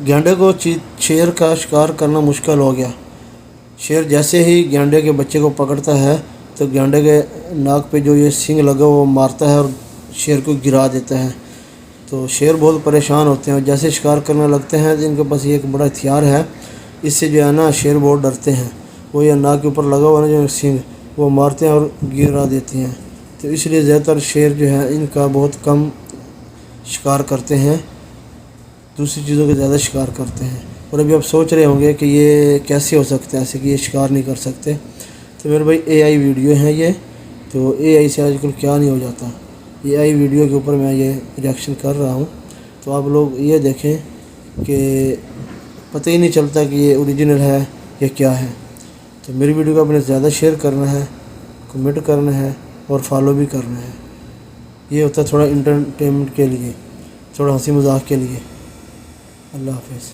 گینڈے کو شیر کا شکار کرنا مشکل ہو گیا۔ شیر جیسے ہی گینڈے کے بچے کو پکڑتا ہے تو گینڈے کے ناک پہ جو یہ سینگ لگا وہ مارتا ہے اور شیر کو گرا دیتا ہے۔ تو شیر بہت پریشان ہوتے ہیں اور جیسے شکار کرنے لگتے ہیں تو ان کے پاس یہ ایک بڑا ہتھیار ہے، اس سے جو ہے نا شیر بہت ڈرتے ہیں۔ وہ یہ ناک کے اوپر لگا ہوا نا جو سینگ وہ مارتے ہیں اور گرا دیتے ہیں۔ تو اس لیے زیادہ تر شیر جو ہے ان کا بہت کم شکار کرتے ہیں، دوسری چیزوں کے زیادہ شکار کرتے ہیں۔ اور ابھی آپ سوچ رہے ہوں گے کہ یہ کیسے ہو سکتا ہے ایسے کہ یہ شکار نہیں کر سکتے، تو میرے بھائی اے آئی ویڈیو ہیں یہ، تو اے آئی سے آج کل کیا نہیں ہو جاتا۔ اے آئی ویڈیو کے اوپر میں یہ ریئیکشن کر رہا ہوں، تو آپ لوگ یہ دیکھیں کہ پتہ ہی نہیں چلتا کہ یہ اوریجنل ہے یا کیا ہے۔ تو میری ویڈیو کو آپ نے زیادہ شیئر کرنا ہے، کمنٹ کرنا ہے اور فالو بھی کرنا ہے۔ یہ ہوتا ہے تھوڑا انٹرٹینمنٹ کے لیے، تھوڑا ہنسی مذاق کے لیے۔ اللہ حافظ۔